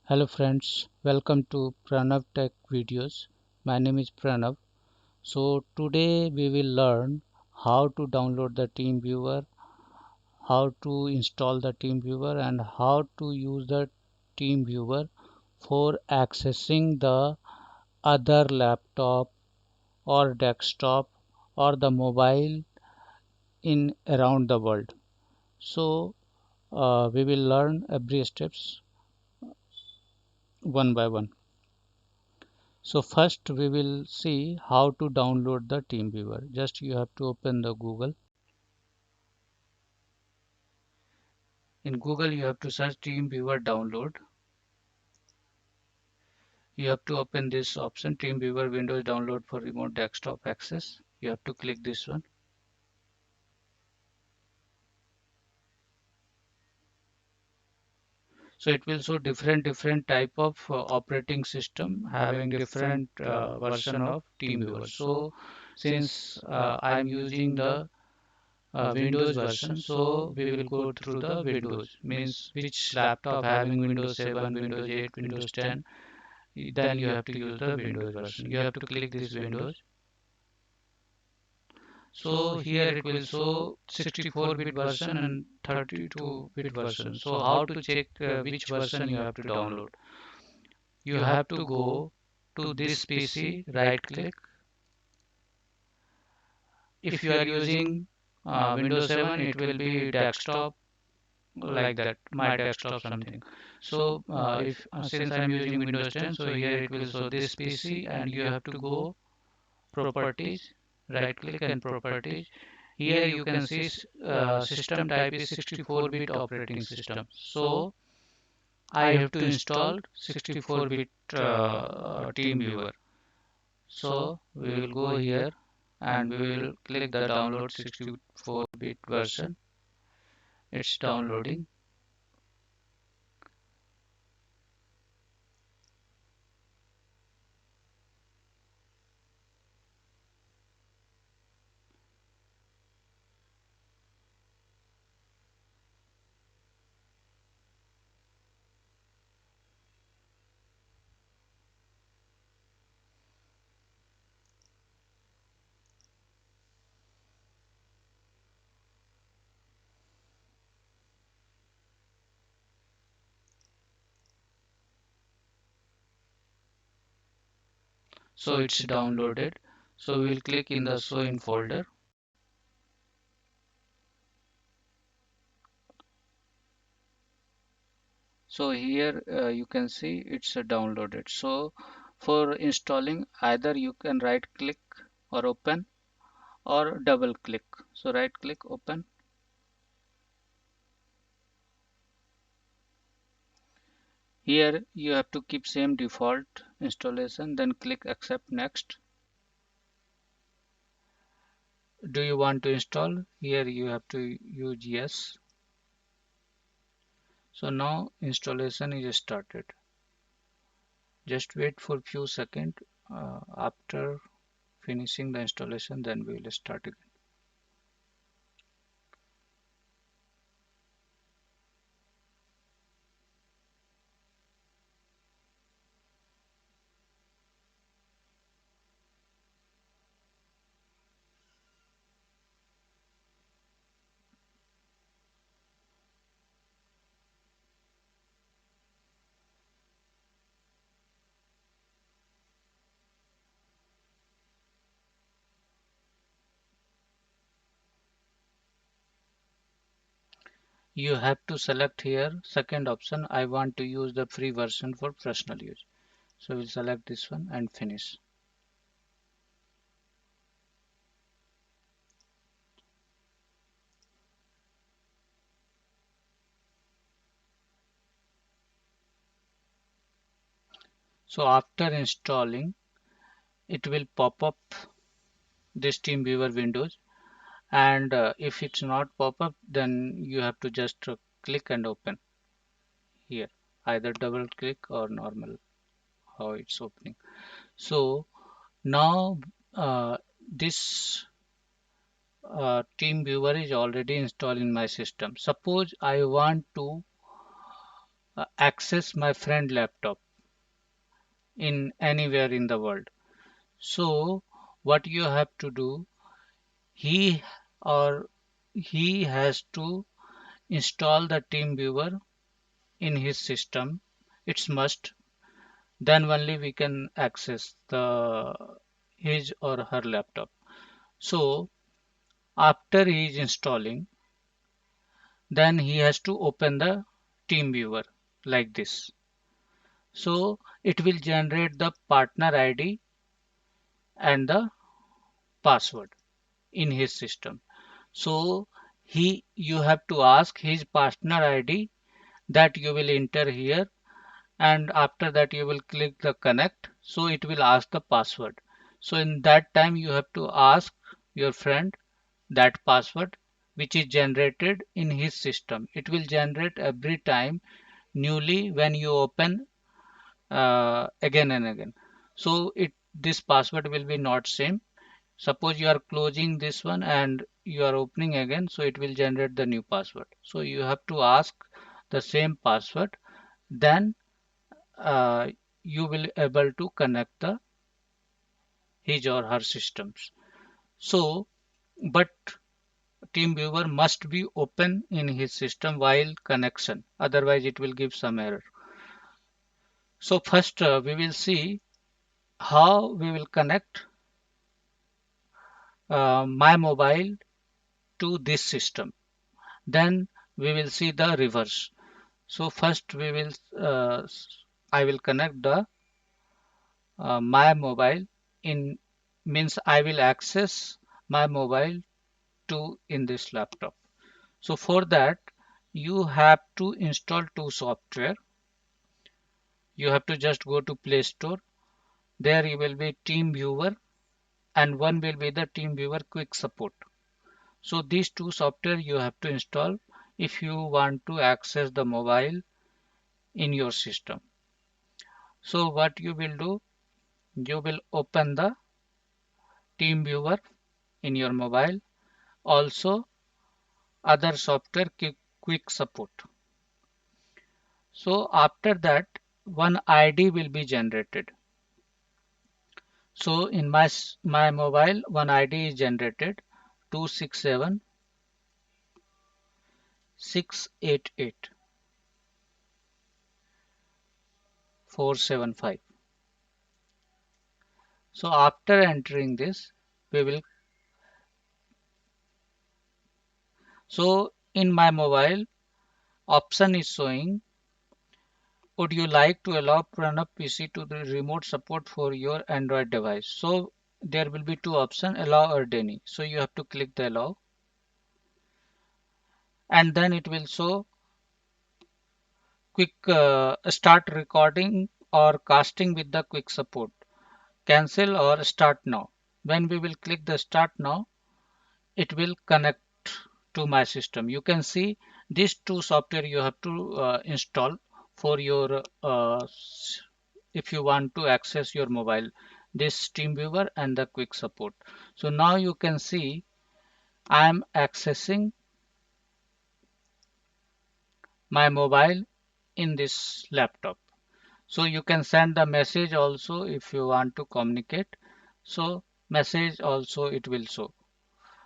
Hello friends, welcome to Pranav Tech Videos. My name is Pranav. So today we will learn how to download the TeamViewer, how to install the TeamViewer and how to use the TeamViewer for accessing the other laptop or desktop or the mobile in around the world. So we will learn every steps one by one. So first we will see how to download the TeamViewer. Just you have to open the Google. In Google you have to search TeamViewer download. You have to open this option TeamViewer Windows download for remote desktop access. You have to click this one. So it will show different type of operating system having different version of TeamViewer. So since I'm using the Windows version. So we will go through the Windows, means which laptop having Windows 7, Windows 8, Windows 10, then you have to use the Windows version. You have to click this Windows. So here it will show 64-bit version and 32-bit version. So how to check which version you have to download? You have to go to this PC, right click. If you are using Windows 7, it will be desktop like that, my desktop something. So if since I'm using Windows 10, so here it will show this PC and you have to go properties, right click and properties. Here you can see system type is 64-bit operating system. So I have to install 64-bit TeamViewer. So we will go here and we will click the download 64-bit version. It's downloading. So it's downloaded. So we'll click in the show in folder. So here you can see it's downloaded. So for installing, either you can right click or open or double click. So right click, open. Here you have to keep same default installation, then click accept next. Do you want to install? Here you have to use yes. So now installation is started. Just wait for few seconds. After finishing the installation, then we will start again. You have to select here second option. I want to use the free version for personal use. So we'll select this one and finish. So after installing, it will pop up this TeamViewer windows, and if it's not pop up, then you have to just click and open here, either double click or normal how it's opening. So now this TeamViewer is already installed in my system. Suppose I want to access my friend laptop in anywhere in the world. So what you have to do, he or he has to install the TeamViewer in his system. It's must. Then only we can access the his or her laptop. So after he is installing, then he has to open the TeamViewer like this. So it will generate the partner ID and the password in his system. So you have to ask his partner ID that you will enter here, and after that you will click the connect, so it will ask the password. So in that time you have to ask your friend that password which is generated in his system. It will generate every time newly when you open again and again. So it this password will be not same. Suppose you are closing this one and you are opening again, so it will generate the new password. So you have to ask the same password, then uh, you will able to connect the his or her systems. So, but TeamViewer must be open in his system while connection, otherwise it will give some error. So first we will see how we will connect my mobile to this system. Then we will see the reverse. So first we will I will connect the my mobile in means I will access my mobile to in this laptop. So for that you have to install two software. You have to just go to Play Store. There you will be TeamViewer and one will be the TeamViewer Quick Support. So these two software you have to install if you want to access the mobile in your system. So what you will do, you will open the TeamViewer in your mobile. Also other software quick support. So after that one ID will be generated. So in my mobile one ID is generated 267 688 475. So after entering this we will, so in my mobile option is showing, would you like to allow Pranab PC to the remote support for your Android device? So there will be two options, allow or deny. So you have to click the allow and then it will show quick start recording or casting with the quick support. Cancel or start now. When we will click the start now, it will connect to my system. You can see these two software you have to install for your if you want to access your mobile, this TeamViewer and the quick support. So now you can see I am accessing my mobile in this laptop. So you can send the message also if you want to communicate. So message also it will show.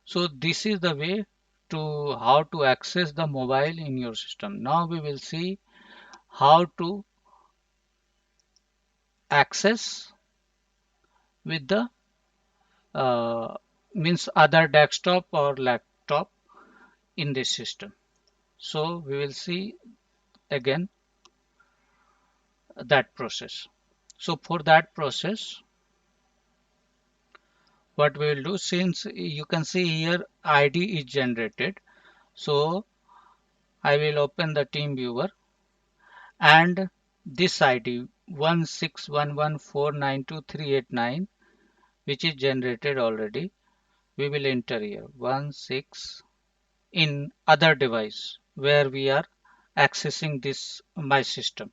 So this is the way to how to access the mobile in your system. Now we will see how to access with the means other desktop or laptop in this system. So we will see again that process. So for that process, what we will do, since you can see here ID is generated, so I will open the TeamViewer and this ID 161149238 which is generated already, we will enter here 16 in other device where we are accessing this my system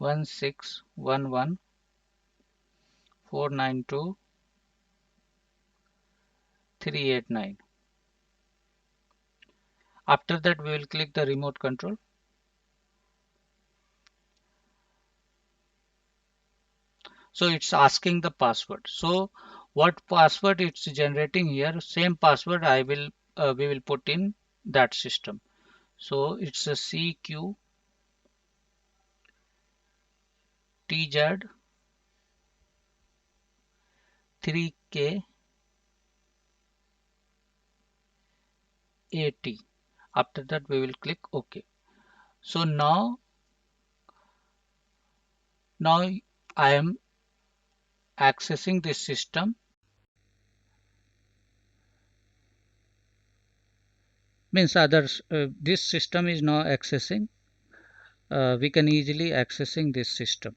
161149238 After that we will click the remote control So it's asking the password. So what password it's generating here, same password I will we will put in that system. So it's a CQ TZ 3K AT. After that we will click OK. So now I am accessing this system. Means others, this system is now accessing, we can easily accessing this system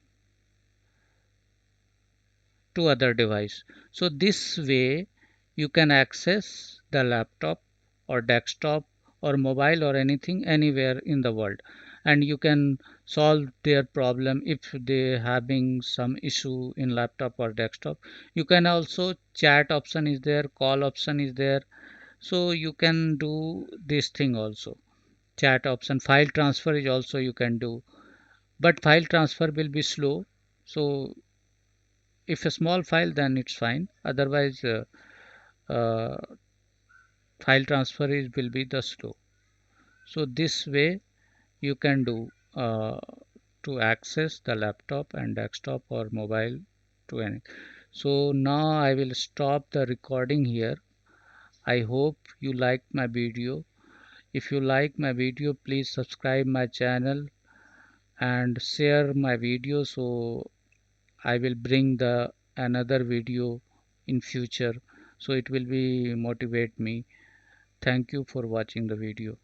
to other device. So this way you can access the laptop or desktop or mobile or anything anywhere in the world, and you can solve their problem if they having some issue in laptop or desktop. You can also chat option is there, call option is there, so you can do this thing also. Chat option, file transfer is also you can do, but file transfer will be slow. So if a small file, then it's fine, otherwise uh, file transfer is will be the slow. So this way you can do to access the laptop and desktop or mobile to any. So now I will stop the recording here. I hope you liked my video. If you like my video, please subscribe my channel and share my video, so I will bring the another video in future, so it will be motivate me. Thank you for watching the video.